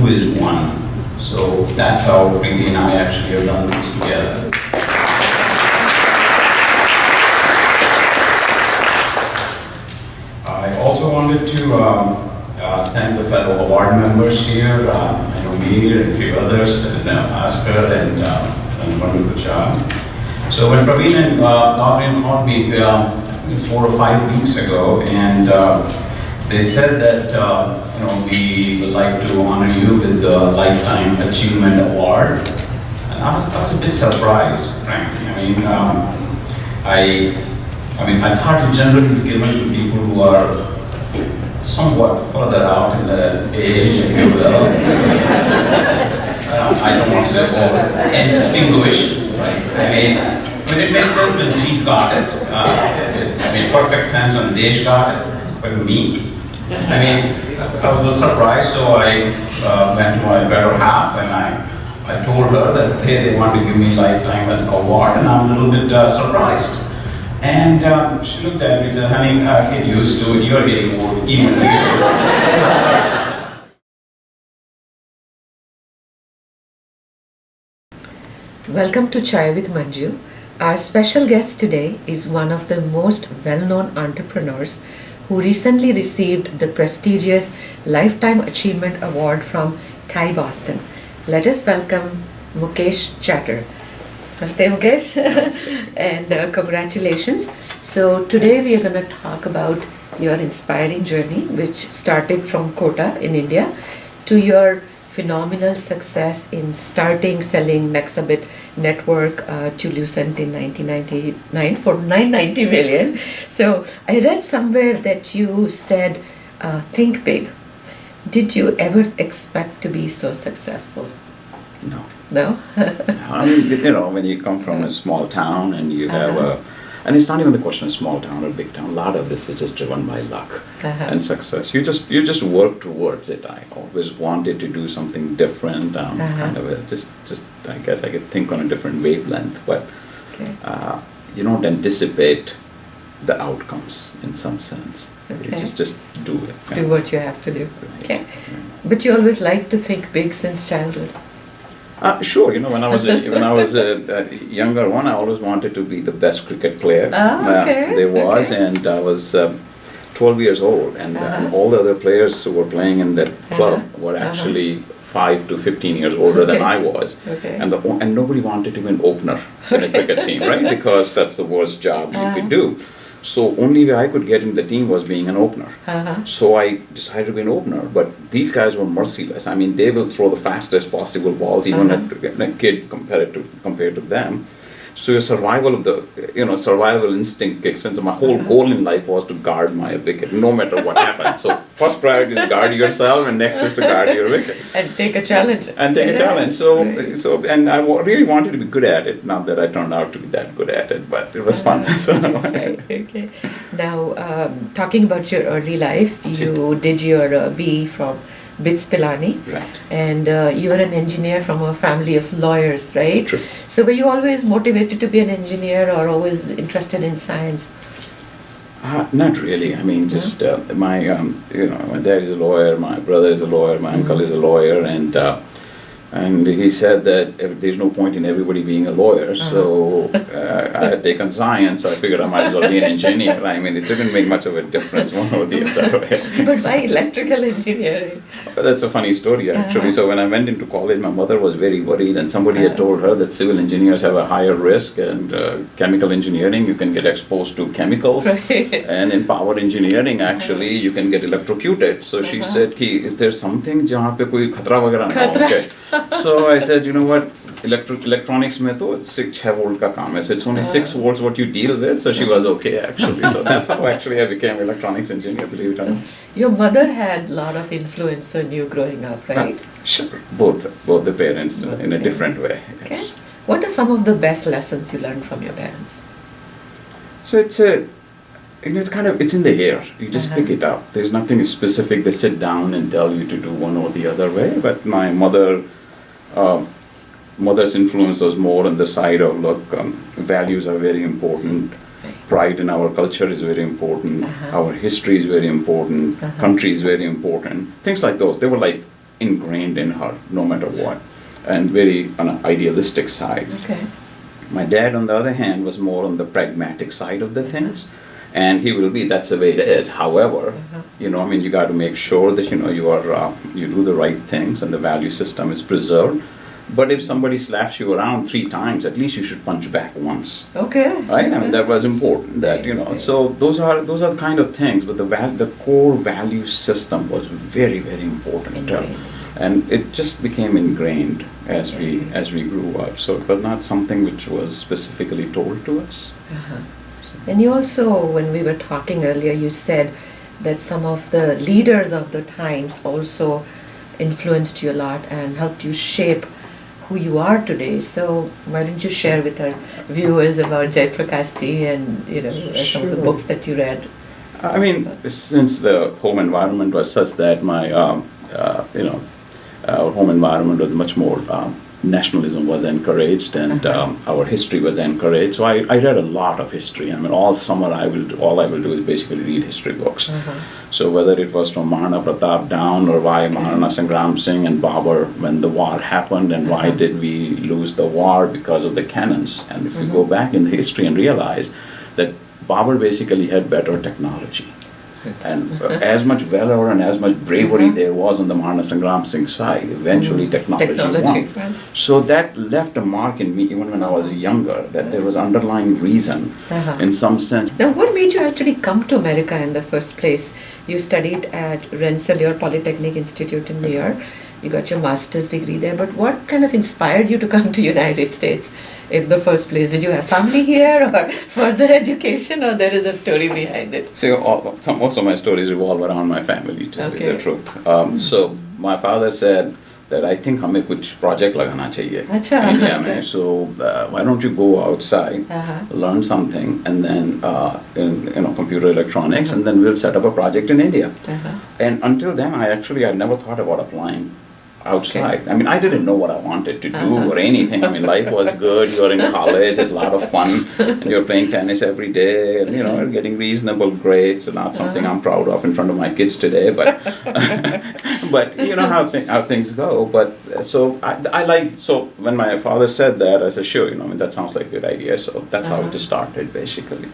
two is one. So that's how Preeti and I actually have done this together. I also wanted to thank the fellow award members here, I know Mir and a few others, and Askar, and done a wonderful job. So when Praveen and Gavin called me, it's 4 or 5 weeks ago, and they said that we would like to honor you with the Lifetime Achievement Award. And I was a bit surprised, frankly. I thought it generally is given to people who are somewhat further out in the age, if you will. I don't want to say old, and distinguished. Right? It makes sense when Jeet got it. It made perfect sense when Desh got it. But me, I was a little surprised, so I went to my better half and I told her that they want to give me Lifetime Award, and I'm a little bit surprised. And she looked at me and said, honey, get used to it, you're getting old, even you. Welcome to Chai with Manju. Our special guest today is one of the most well-known entrepreneurs who recently received the prestigious Lifetime Achievement Award from TiE Boston. Let us welcome Mukesh Chatter. Namaste, Mukesh. And congratulations. So today we are going to talk about your inspiring journey, which started from Kota in India to your phenomenal success in selling Nexabit network to Lucent in 1999 for $990 million. So I read somewhere that you said, think big. Did you ever expect to be so successful? No. No? When you come from a small town and you have and it's not even the question of small town or big town. A lot of this is just driven by luck and success. You just work towards it. I always wanted to do something different. Kind of just I guess I could think on a different wavelength, but you don't anticipate the outcomes in some sense. Okay. You just do it. Do what you have to do. Okay. But you always liked to think big since childhood. Sure, when I was a younger one, I always wanted to be the best cricket player there was, and I was 12 years old, and all the other players who were playing in that club were actually 5 to 15 years older than I was, and nobody wanted to be an opener in a cricket team, right? Because that's the worst job you could do. So only way I could get in the team was being an opener. So I decided to be an opener. But these guys were merciless. They will throw the fastest possible balls, even a kid compared to them. So your survival instinct kicks in. So my whole goal in life was to guard my wicket, no matter what happened. So first priority is guard yourself, and next is to guard your wicket. And take a challenge. So I really wanted to be good at it. Not that I turned out to be that good at it, but it was fun. Okay. Now, talking about your early life, you did your BE from BITS Pilani, right. And you were an engineer from a family of lawyers, right? True. So were you always motivated to be an engineer or always interested in science? Not really. My dad is a lawyer, my brother is a lawyer, my uncle is a lawyer, and he said that there's no point in everybody being a lawyer, so I had taken science, so I figured I might as well be an engineer. It didn't make much of a difference one or the other way. But why electrical engineering? That's a funny story, actually. So when I went into college, my mother was very worried, and somebody had told her that civil engineers have a higher risk, and chemical engineering, you can get exposed to chemicals, and in power engineering, actually, you can get electrocuted. So she said, is there something jahan pe koi khatra wagera na ho? Okay. So I said, you know what, electronics mein to 6 volt ka kaam hai, so it's only 6 volts what you deal with. So she was okay, actually. So that's how actually I became electronics engineer, believe it or not. Your mother had a lot of influence on you growing up, right? Sure, both the parents in a different way. Yes. Okay. What are some of the best lessons you learned from your parents? So it's in the air. You just pick it up. There's nothing specific. They sit down and tell you to do one or the other way. But my mother's influence was more on the side of, values are very important. Pride in our culture is very important. Our history is very important. Country is very important. Things like those. They were like ingrained in her, no matter what, and very on an idealistic side. Okay. My dad, on the other hand, was more on the pragmatic side of the things, and he will be. That's the way it is. However, you know, I mean, you got to make sure that you are you do the right things and the value system is preserved. But if somebody slaps you around 3 times, at least you should punch back once. Okay. Right? I mean, that was important. That, you know, so those are the kind of things. But the core value system was very, very important, and it just became ingrained as we grew up. So it was not something which was specifically told to us. And you also, when we were talking earlier, you said that some of the leaders of the times also influenced you a lot and helped you shape who you are today. So why don't you share with our viewers about Jai Prakash ji and, you know, some of the books that you read? I mean, since the home environment was such that my our home environment was much more nationalism was encouraged, and our history was encouraged. So I read a lot of history. I mean, all summer all I will do is basically read history books. So whether it was from Maharana Pratap down, or why Maharana Sangram Singh and Babur, when the war happened, and why did we lose the war? Because of the cannons. And if we go back in the history and realize that Babur basically had better technology. And as much valor and as much bravery there was on the Maharana Sangram Singh side, eventually technology won. Right. So that left a mark in me even when I was younger, that there was underlying reason in some sense. Now, what made you actually come to America in the first place? You studied at Rensselaer Polytechnic Institute in New York. You got your master's degree there, but what kind of inspired you to come to United States in the first place? Did you have family here or further education, or there is a story behind it? See, most of my stories revolve around my family, to tell you the truth. So my father said that I think हमें कुछ project लगाना चाहिए India में. So why don't you go outside, learn something, and then in computer electronics, and then we'll set up a project in India. And until then, I never thought about applying outside. I mean, I didn't know what I wanted to do or anything. I mean, life was good. You're in college. It's a lot of fun. And you're playing tennis every day. And, you're getting reasonable grades. Not something I'm proud of in front of my kids today. But, but you know how things go. But so so when my father said that, I said, sure, that sounds like a good idea. So that's how it started, basically.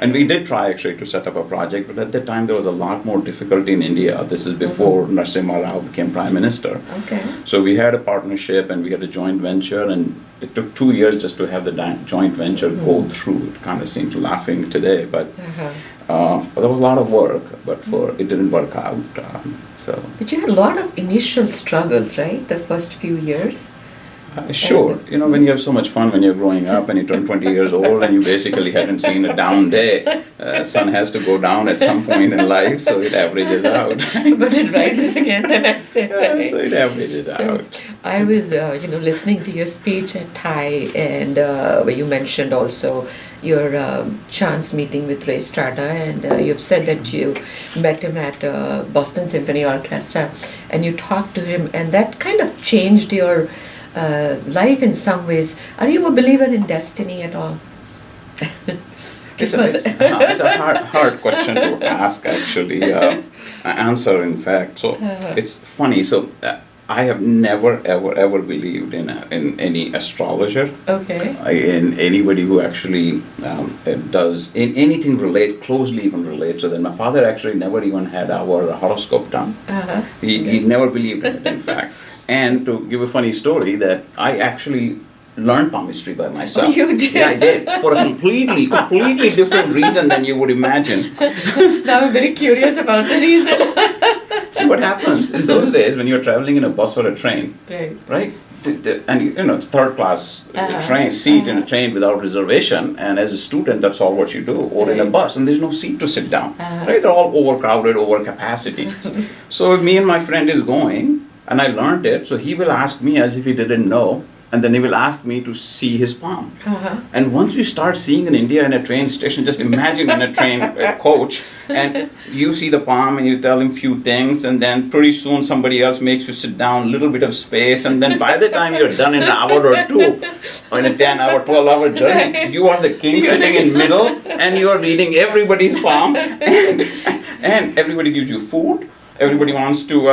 And we did try actually to set up a project, but at that time there was a lot more difficulty in India. This is before Narasimha Rao became Prime Minister. Okay. So we had a partnership and we had a joint venture, and it took 2 years just to have the joint venture go through. It kind of seems laughing today, but there was a lot of work, but it didn't work out. But you had a lot of initial struggles, right? The first few years. Sure. When you have so much fun when you're growing up and you turn 20 years old and you basically haven't seen a down day, sun has to go down at some point in life, so it averages out. But it rises again the next day. Right? So it averages out. I was, listening to your speech at Thai, and where you mentioned also your chance meeting with Ray Strata, and you've said that you met him at Boston Symphony Orchestra, and you talked to him, and that kind of changed your life in some ways. Are you a believer in destiny at all? It's a hard question to ask, actually. Answer, in fact. So it's funny. So I have never, ever believed in any astrologer. Okay. In anybody who actually does in anything closely even relate. So then my father actually never even had our horoscope done. He never believed in it, in fact. And to give a funny story, that I actually learned palmistry by myself. Oh, you did? Yeah, I did. For a completely different reason than you would imagine. Now I'm very curious about the reason. See what happens in those days when you're traveling in a bus or a train, right? And it's third class train seat in a train without reservation, and as a student that's all what you do, or in a bus and there's no seat to sit down, right? All overcrowded, over capacity. So if me and my friend is going, and I learned it, so he will ask me as if he didn't know, and then he will ask me to see his palm. And once you start seeing in India in a train station, just imagine in a train coach, and you see the palm and you tell him few things, and then pretty soon somebody else makes you sit down, a little bit of space, and then by the time you're done in an hour or two, or in a 10-hour, 12-hour journey, you are the king sitting in middle, and you are reading everybody's palm, and everybody gives you food. Everybody wants to,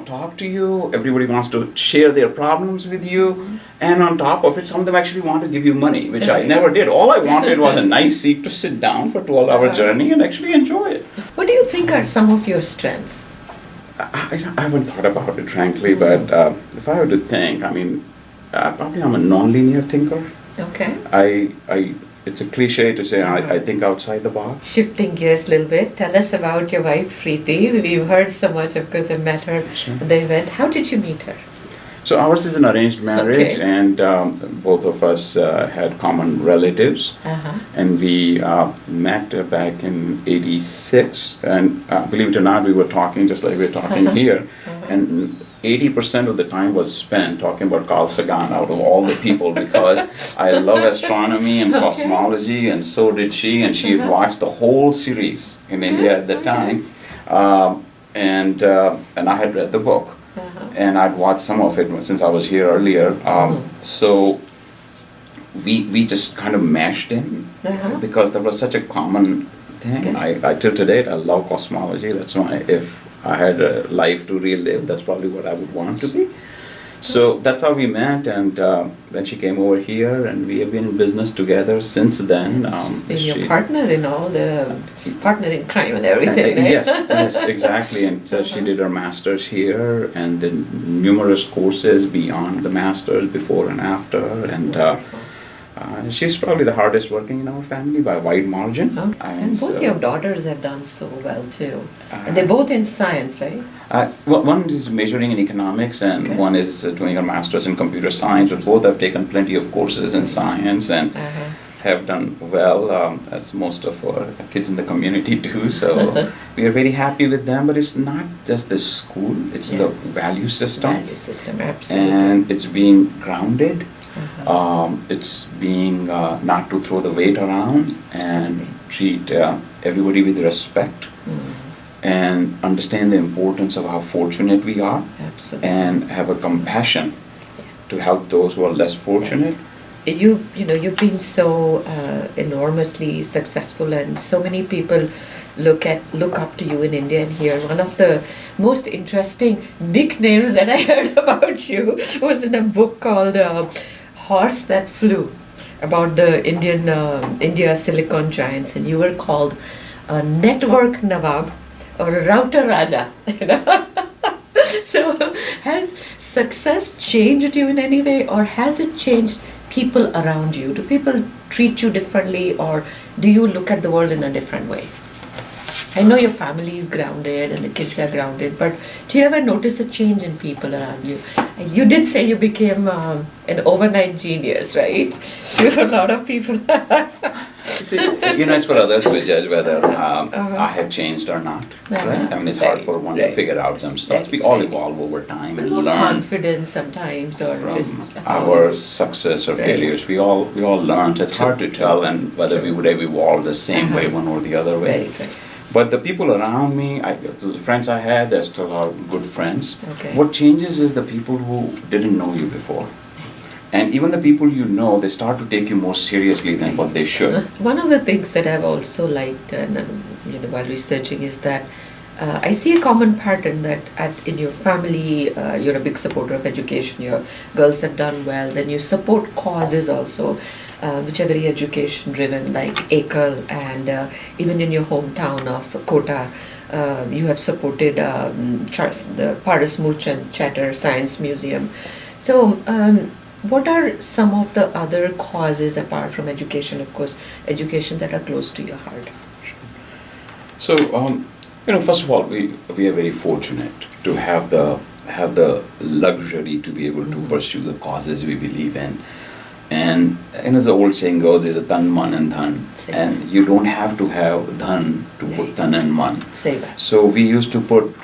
talk to you. Everybody wants to share their problems with you. And on top of it, some of them actually want to give you money, which I never did. All I wanted was a nice seat to sit down for a 12-hour journey and actually enjoy it. What do you think are some of your strengths? I haven't thought about it, frankly, but if I were to think, probably I'm a non-linear thinker. Okay. It's a cliche to say I think outside the box. Shifting gears a little bit, tell us about your wife, Preeti. We've heard so much, of course, I met her at the event. How did you meet her? So ours is an arranged marriage, Okay. and both of us had common relatives. And we met back in '86, and believe it or not, we were talking just like we're talking here, and 80% of the time was spent talking about Carl Sagan out of all the people, because I love astronomy and cosmology, and so did she, and she had watched the whole series in India at the time, and I had read the book. And I'd watched some of it since I was here earlier. So we just kind of mashed in because there was such a common thing. I till today I love cosmology. That's why if I had a life to relive, that's probably what I would want to be. So that's how we met, and then she came over here, and we have been in business together since then. Been your partner in all the partner in crime and everything, right? Yes, exactly. And she did her master's here, and did numerous courses beyond the master's, before and after. And she's probably the hardest working in our family by a wide margin. Okay. And both your daughters have done so well too. And they're both in science, right? One is majoring in economics, and one is doing her master's in computer science. But both have taken plenty of courses in science and have done well, as most of our kids in the community do. So we are very happy with them. But it's not just the school; it's the value system. Value system, absolutely. And it's being grounded. It's being not to throw the weight around, and treat everybody with respect, and understand the importance of how fortunate we are, and have a compassion to help those who are less fortunate. You've been so enormously successful, and so many people look up to you in India and here. One of the most interesting nicknames that I heard about you was in a book called Horse That Flew, about the India Silicon Giants, and you were called Network Nawab or Router Raja. So has success changed you in any way, or has it changed people around you? Do people treat you differently, or do you look at the world in a different way? I know your family is grounded and the kids are grounded, but do you ever notice a change in people around you? You did say you became an overnight genius, right? A lot of people. See, it's for others to judge whether I have changed or not. Right? It's hard for one to figure out themselves. We all evolve over time and learn. Confidence sometimes, or from just our success or failures. We all learn. It's hard to tell, and whether we would have evolved the same way, one or the other way. Right. But the people around me, the friends I had, they still are good friends. Okay. What changes is the people who didn't know you before. And even the people you know, they start to take you more seriously than what they should. One of the things that I've also liked, while researching, is that I see a common pattern that in your family, you're a big supporter of education. Your girls have done well. Then you support causes also, which are very education driven, like ACL, and even in your hometown of Kota, you have supported the Paras Murchand Chatter Science Museum. So what are some of the other causes apart from education, of course, education that are close to your heart? So, first of all, we are very fortunate to have the luxury to be able to pursue the causes we believe in. And as the old saying goes, there's a tan, man and dhan. And you don't have to have dhan to put tan and man. So we used to put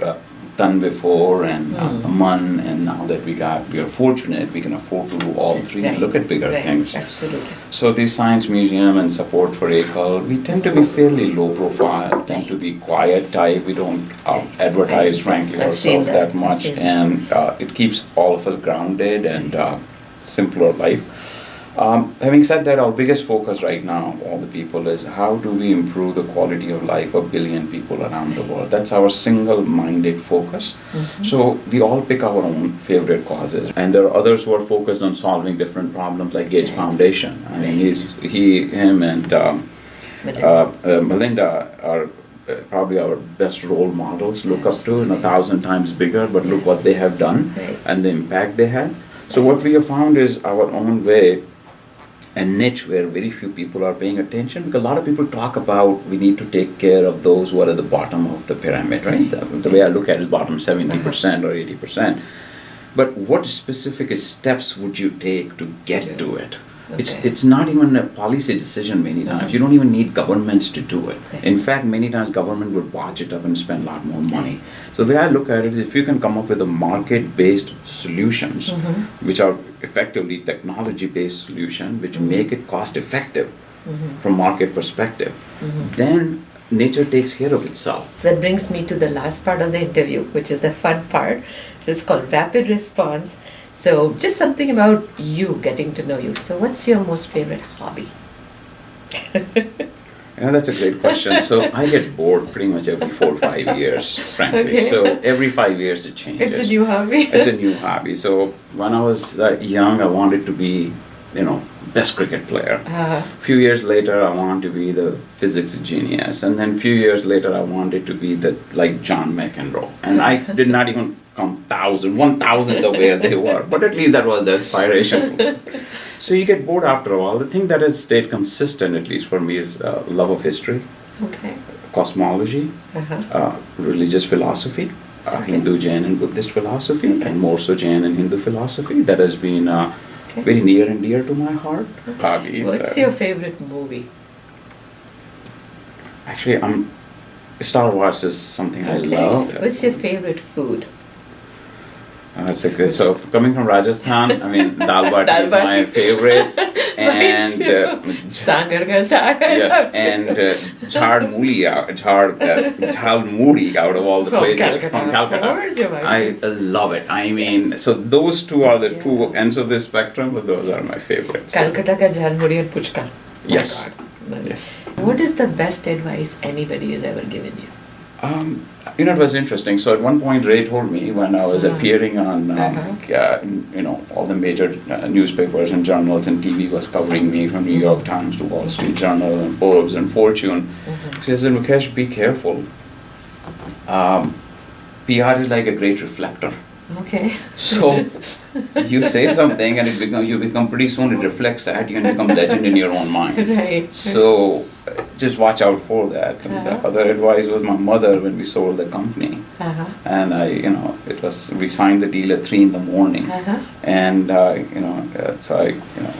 tan before and man, and now that we are fortunate, we can afford to do all three and look at bigger things. Absolutely. So the Science Museum and support for ACL, we tend to be fairly low profile, tend to be quiet type. We don't advertise, frankly, ourselves that much, and it keeps all of us grounded and simpler life. Having said that, our biggest focus right now, all the people, is how do we improve the quality of life of 1 billion people around the world. That's our single-minded focus. So we all pick our own favorite causes, and there are others who are focused on solving different problems, like Gates Foundation. I mean, him, and Melinda are probably our best role models. Look up to, 1,000 times bigger, but look what they have done and the impact they had. So what we have found is our own way, a niche where very few people are paying attention, because a lot of people talk about we need to take care of those who are at the bottom of the pyramid, right? The way I look at it, bottom 70% or 80%. But what specific steps would you take to get to it? It's not even a policy decision many times. You don't even need governments to do it. In fact, many times government would watch it up and spend a lot more money. So the way I look at it is, if you can come up with a market-based solutions, which are effectively technology-based solution, which make it cost-effective from market perspective, then nature takes care of itself. So that brings me to the last part of the interview, which is the fun part. So it's called rapid response. So just something about you, getting to know you. So what's your most favorite hobby? That's a great question. So I get bored pretty much every 4 or 5 years, frankly. Okay. So every 5 years it changes. It's a new hobby. It's a new hobby. So when I was young, I wanted to be, best cricket player. A few years later, I wanted to be the physics genius. And then a few years later, I wanted to be like John McEnroe. And I did not even come 1,000th of where they were. But at least that was the aspiration. So you get bored after a while. The thing that has stayed consistent, at least for me, is love of history, cosmology, religious philosophy, Hindu, Jain, and Buddhist philosophy, and more so Jain and Hindu philosophy. That has been very near and dear to my heart. Hobbies. What's your favorite movie? Actually, Star Wars is something I love. What's your favorite food? That's a good. So coming from Rajasthan, I mean, dal bati is my favorite, and Sangar ka sagar. yes, and jhad moodi out of all the places from Calcutta. Of course, I love it. I mean, so those two are the two ends of the spectrum, but those are my favorites. Calcutta ka jhal moodi and puchka. Yes. Yes. What is the best advice anybody has ever given you? It was interesting. So at one point, Ray told me when I was appearing on, all the major newspapers and journals, and TV was covering me, from New York Times to Wall Street Journal and Forbes and Fortune. She said, Mukesh, be careful. PR is like a great reflector. Okay. So you say something and you become pretty soon it reflects at you and become legend in your own mind. Right. So just watch out for that. And the other advice was my mother when we sold the company. And we signed the deal at 3 a.m. And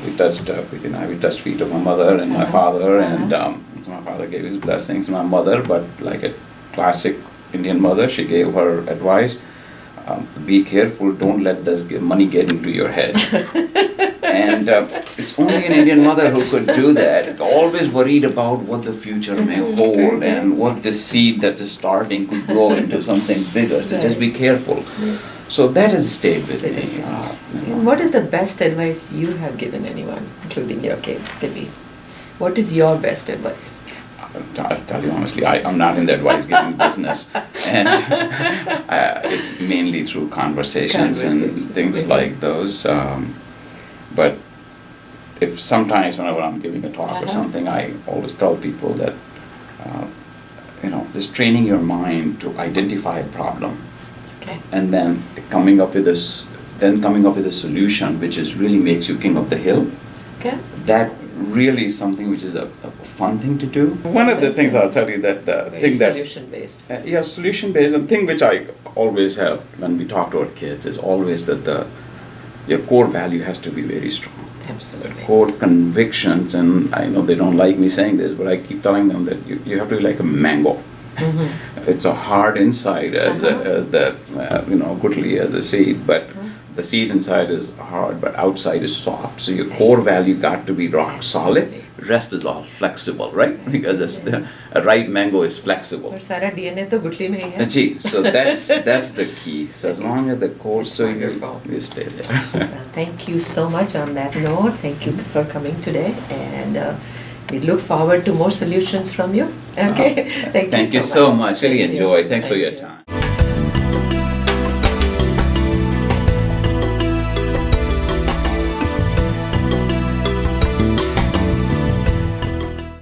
we touched feet of my mother and my father, and so my father gave his blessings to my mother, but like a classic Indian mother, she gave her advice. Be careful, don't let this money get into your head. And it's only an Indian mother who could do that. Always worried about what the future may hold and what the seed that is starting could grow into something bigger. So just be careful. So that has stayed with me. What is the best advice you have given anyone, including your kids? What is your best advice? I'll tell you honestly, I'm not in the advice giving business, and it's mainly through conversations and things like those. But if sometimes whenever I'm giving a talk or something, I always tell people that just training your mind to identify a problem, and then coming up with a solution which really makes you king of the hill. That really is something which is a fun thing to do. One of the things I'll tell you that solution-based. Solution-based. And the thing which I always have when we talk to our kids is always that your core value has to be very strong. Absolutely. Core convictions, and I know they don't like me saying this, but I keep telling them that you have to be like a mango. It's a hard inside as the goodly as the seed, but the seed inside is hard, but outside is soft. So your core value got to be rock solid. Rest is all flexible, right? Because a ripe mango is flexible. और सारा DNA तो गुठली में ही है. Gee, so that's the key. So as long as the core, so you stay there. Thank you so much on that note. Thank you for coming today, and we look forward to more solutions from you. Okay, thank you so much. Really enjoyed. Thanks for your time.